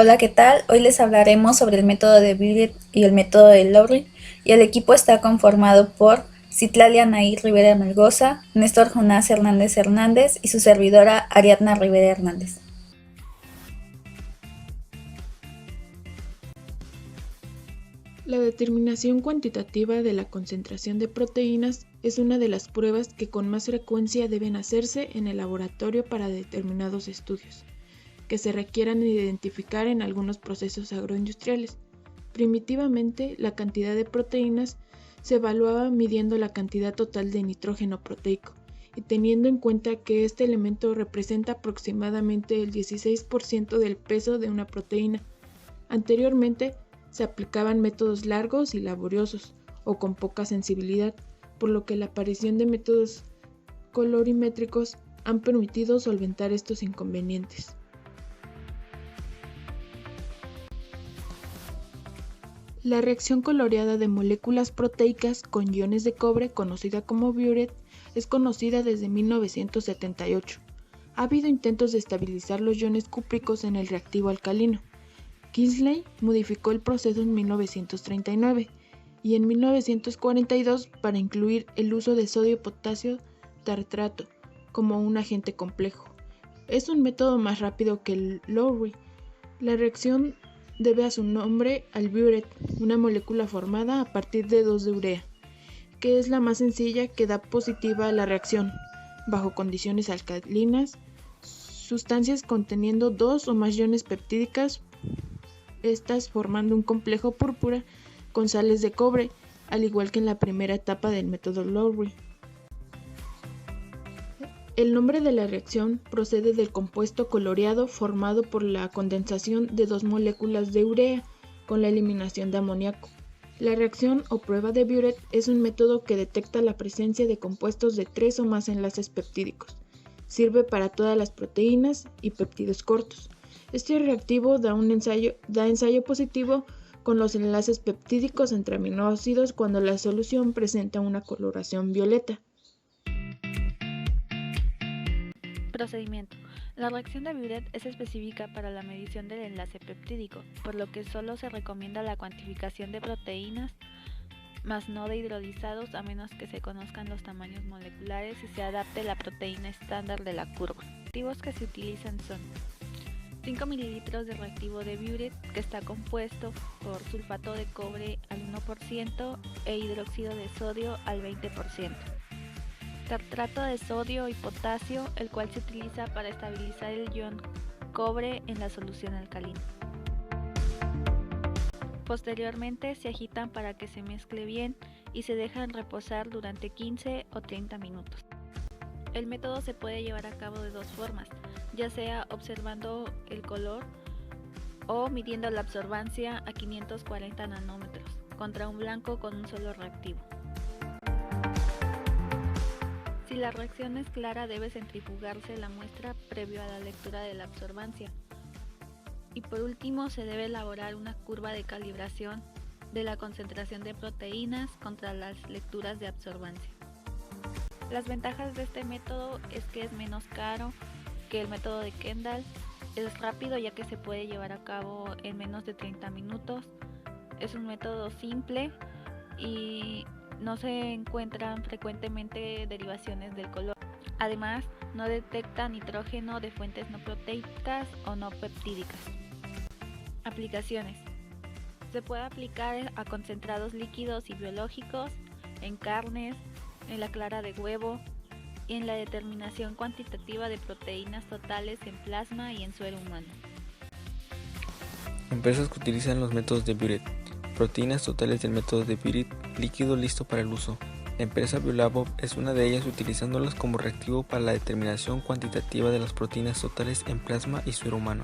Hola, ¿qué tal? Hoy les hablaremos sobre el método de Binet y el método de Lowry. Y el equipo está conformado por Citlalia Nair Rivera Melgoza, Néstor Jonás Hernández Hernández y su servidora Ariadna Rivera Hernández. La determinación cuantitativa de la concentración de proteínas es una de las pruebas que con más frecuencia deben hacerse en el laboratorio para determinados estudios, que se requieran identificar en algunos procesos agroindustriales. Primitivamente, la cantidad de proteínas se evaluaba midiendo la cantidad total de nitrógeno proteico y teniendo en cuenta que este elemento representa aproximadamente el 16% del peso de una proteína. Anteriormente, se aplicaban métodos largos y laboriosos o con poca sensibilidad, por lo que la aparición de métodos colorimétricos han permitido solventar estos inconvenientes. La reacción coloreada de moléculas proteicas con iones de cobre, conocida como Biuret, es conocida desde 1978. Ha habido intentos de estabilizar los iones cúpricos en el reactivo alcalino. Kingsley modificó el proceso en 1939 y en 1942 para incluir el uso de sodio-potasio tartrato como un agente complejo. Es un método más rápido que el Lowry. La reacción debe su nombre al Biuret, una molécula formada a partir de 2 de urea, que es la más sencilla que da positiva a la reacción, bajo condiciones alcalinas, sustancias conteniendo 2 o más iones peptídicas, estas formando un complejo púrpura con sales de cobre, al igual que en la primera etapa del método Lowry. El nombre de la reacción procede del compuesto coloreado formado por la condensación de 2 moléculas de urea con la eliminación de amoníaco. La reacción o prueba de Biuret es un método que detecta la presencia de compuestos de 3 o más enlaces peptídicos. Sirve para todas las proteínas y péptidos cortos. Este reactivo da ensayo positivo con los enlaces peptídicos entre aminoácidos cuando la solución presenta una coloración violeta. Procedimiento. La reacción de Biuret es específica para la medición del enlace peptídico, por lo que solo se recomienda la cuantificación de proteínas, más no de hidrolizados, a menos que se conozcan los tamaños moleculares y se adapte la proteína estándar de la curva. Los reactivos que se utilizan son 5 ml de reactivo de Biuret, que está compuesto por sulfato de cobre al 1% e hidróxido de sodio al 20%. Tartrato de sodio y potasio, el cual se utiliza para estabilizar el ion cobre en la solución alcalina. Posteriormente se agitan para que se mezcle bien y se dejan reposar durante 15 o 30 minutos. El método se puede llevar a cabo de 2 formas, ya sea observando el color o midiendo la absorbancia a 540 nanómetros contra un blanco con un solo reactivo. Si la reacción es clara, debe centrifugarse la muestra previo a la lectura de la absorbancia. Y por último, se debe elaborar una curva de calibración de la concentración de proteínas contra las lecturas de absorbancia. Las ventajas de este método es que es menos caro que el método de Kendall, es rápido ya que se puede llevar a cabo en menos de 30 minutos, es un método simple y no se encuentran frecuentemente derivaciones del color. Además, no detecta nitrógeno de fuentes no proteicas o no peptídicas. Aplicaciones. Se puede aplicar a concentrados líquidos y biológicos, en carnes, en la clara de huevo y en la determinación cuantitativa de proteínas totales en plasma y en suero humano. Empresas que utilizan los métodos de Biuret. Proteínas totales del método de Biuret, líquido listo para el uso. La empresa Biolabov es una de ellas, utilizándolas como reactivo para la determinación cuantitativa de las proteínas totales en plasma y suero humano,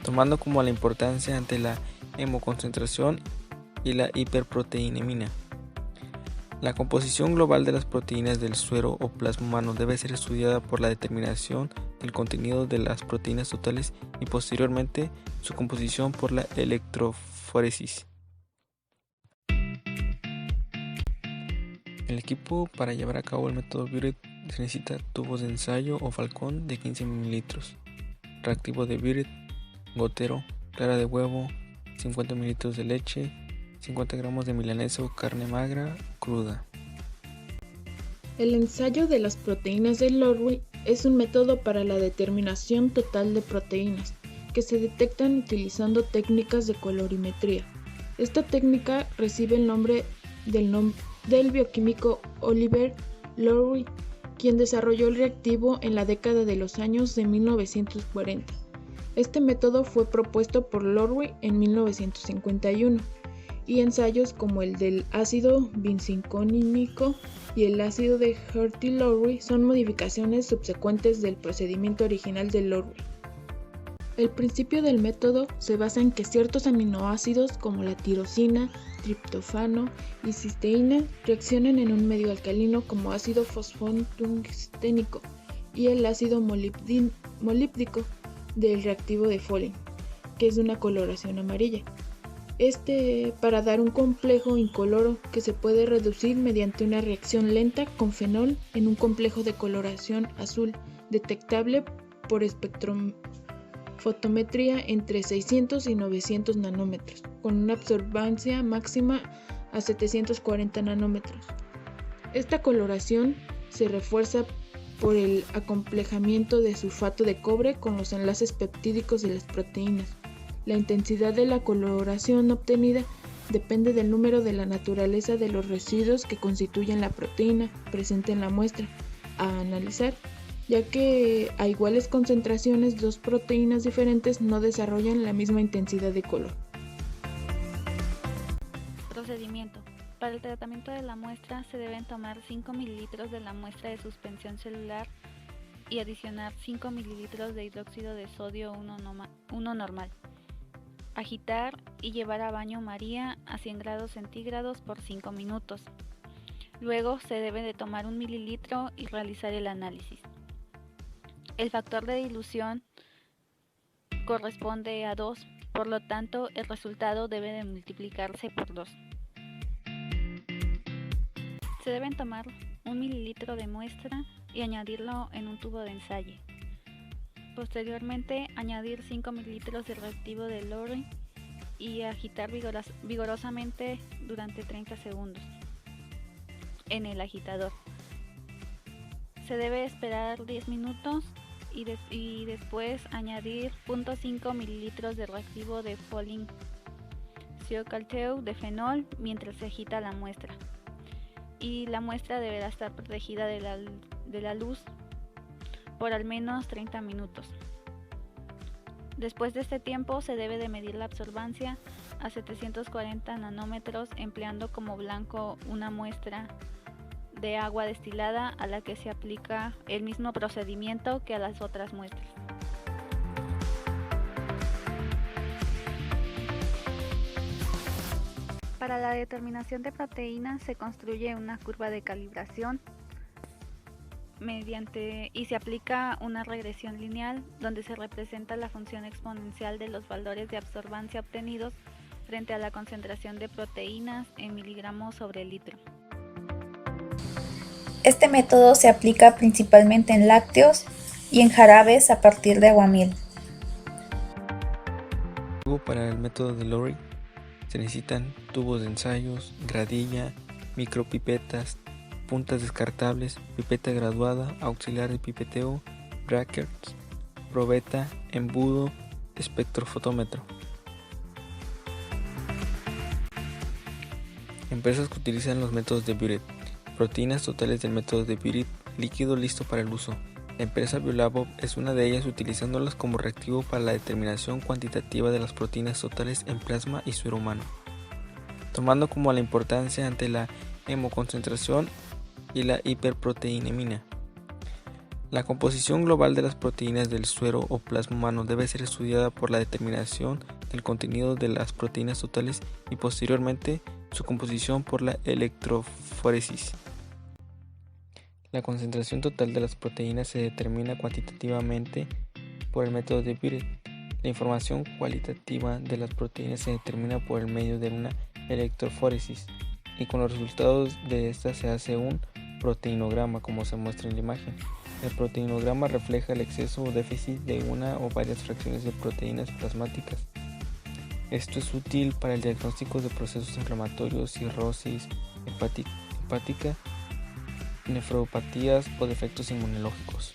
tomando como la importancia ante la hemoconcentración y la hiperproteinemia. La composición global de las proteínas del suero o plasma humano debe ser estudiada por la determinación del contenido de las proteínas totales y posteriormente su composición por la electroforesis. El equipo para llevar a cabo el método Biuret se necesita tubos de ensayo o falcón de 15 ml, reactivo de Biuret, gotero, clara de huevo, 50 ml de leche, 50 gramos de milanesa o carne magra cruda. El ensayo de las proteínas de Lowry es un método para la determinación total de proteínas que se detectan utilizando técnicas de colorimetría. Esta técnica recibe el nombre del bioquímico Oliver Lowry, quien desarrolló el reactivo en la década de los años de 1940. Este método fue propuesto por Lowry en 1951, y ensayos como el del ácido vincinconímico y el ácido de Herty-Lowry son modificaciones subsecuentes del procedimiento original de Lowry. El principio del método se basa en que ciertos aminoácidos como la tirosina, triptófano y cisteína reaccionen en un medio alcalino como ácido fosfotungsténico y el ácido molíbdico del reactivo de Foley, que es de una coloración amarilla. Para dar un complejo incoloro que se puede reducir mediante una reacción lenta con fenol en un complejo de coloración azul detectable por espectrofotometría entre 600 y 900 nanómetros, con una absorbancia máxima a 740 nanómetros. Esta coloración se refuerza por el acomplejamiento de sulfato de cobre con los enlaces peptídicos de las proteínas. La intensidad de la coloración obtenida depende del número de la naturaleza de los residuos que constituyen la proteína presente en la muestra a analizar, ya que a iguales concentraciones dos proteínas diferentes no desarrollan la misma intensidad de color. Procedimiento. Para el tratamiento de la muestra se deben tomar 5 ml de la muestra de suspensión celular y adicionar 5 ml de hidróxido de sodio 1 normal. Agitar y llevar a baño María a 100 grados centígrados por 5 minutos. Luego se debe de tomar 1 mililitro y realizar el análisis. El factor de dilución corresponde a 2, por lo tanto el resultado debe de multiplicarse por 2. Se deben tomar 1 mililitro de muestra y añadirlo en un tubo de ensayo. Posteriormente, añadir 5 mililitros de reactivo de Lowry y agitar vigorosamente durante 30 segundos en el agitador. Se debe esperar 10 minutos y después añadir 0.5 mililitros de reactivo de Foley Calteu de fenol mientras se agita la muestra. Y la muestra deberá estar protegida de la luz por al menos 30 minutos. Después de este tiempo se debe de medir la absorbancia a 740 nanómetros empleando como blanco una muestra de agua destilada a la que se aplica el mismo procedimiento que a las otras muestras. Para la determinación de proteínas se construye una curva de calibración y se aplica una regresión lineal donde se representa la función exponencial de los valores de absorbancia obtenidos frente a la concentración de proteínas en miligramos sobre litro. Este método se aplica principalmente en lácteos y en jarabes a partir de aguamiel. Para el método de Lowry se necesitan tubos de ensayos, gradilla, micropipetas, puntas descartables, pipeta graduada, auxiliar de pipeteo, brackets, probeta, embudo, espectrofotómetro. Empresas que utilizan los métodos de Biuret. Proteínas totales del método de Biuret, líquido listo para el uso. La empresa Biolabov es una de ellas utilizándolas como reactivo para la determinación cuantitativa de las proteínas totales en plasma y suero humano, tomando como la importancia ante la hemoconcentración y la hiperproteinemia. La composición global de las proteínas del suero o plasma humano debe ser estudiada por la determinación del contenido de las proteínas totales y posteriormente su composición por la electroforesis. La concentración total de las proteínas se determina cuantitativamente por el método de Biuret. La información cualitativa de las proteínas se determina por el medio de una electroforesis y con los resultados de esta se hace un proteinograma como se muestra en la imagen. El proteinograma refleja el exceso o déficit de una o varias fracciones de proteínas plasmáticas Esto es útil para el diagnóstico de procesos inflamatorios, cirrosis hepática, nefropatías o defectos inmunológicos.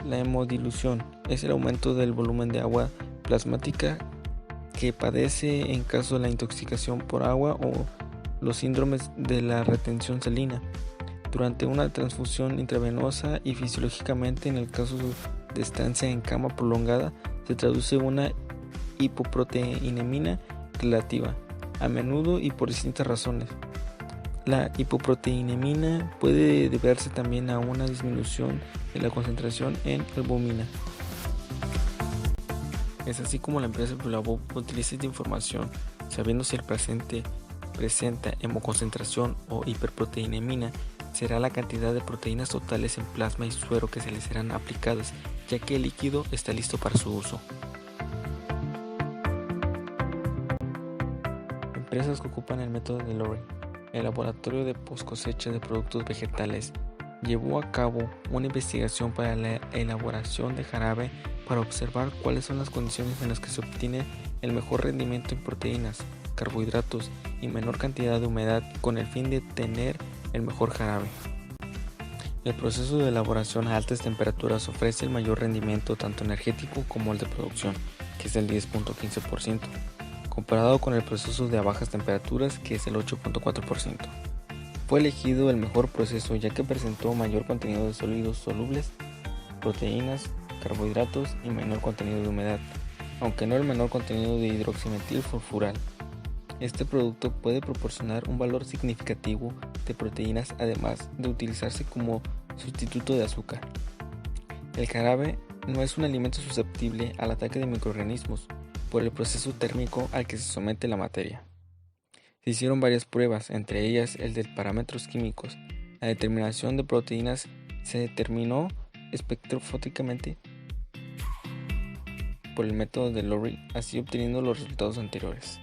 La hemodilución es el aumento del volumen de agua plasmática que padece en caso de la intoxicación por agua o los síndromes de la retención salina durante una transfusión intravenosa, y fisiológicamente en el caso de estancia en cama prolongada se traduce una hipoproteinemia relativa, a menudo y por distintas razones. La hipoproteinemia puede deberse también a una disminución de la concentración en albúmina. Es así como la empresa Biolabov utiliza esta información, sabiendo si el paciente presenta hemoconcentración o hiperproteinemia, será la cantidad de proteínas totales en plasma y suero que se le serán aplicadas, ya que el líquido está listo para su uso. Empresas que ocupan el método de Lowry. El laboratorio de post-cosecha de productos vegetales llevó a cabo una investigación para la elaboración de jarabe para observar cuáles son las condiciones en las que se obtiene el mejor rendimiento en proteínas, carbohidratos y menor cantidad de humedad con el fin de tener el mejor jarabe. El proceso de elaboración a altas temperaturas ofrece el mayor rendimiento tanto energético como el de producción, que es el 10.15%, comparado con el proceso de a bajas temperaturas, que es el 8.4%. Fue elegido el mejor proceso ya que presentó mayor contenido de sólidos solubles, proteínas, carbohidratos y menor contenido de humedad, aunque no el menor contenido de hidroximetil furfural. Este producto puede proporcionar un valor significativo de proteínas, además de utilizarse como sustituto de azúcar. El jarabe no es un alimento susceptible al ataque de microorganismos por el proceso térmico al que se somete la materia. Se hicieron varias pruebas, entre ellas el de parámetros químicos. La determinación de proteínas se determinó espectroscópicamente por el método de Lowry, así obteniendo los resultados anteriores.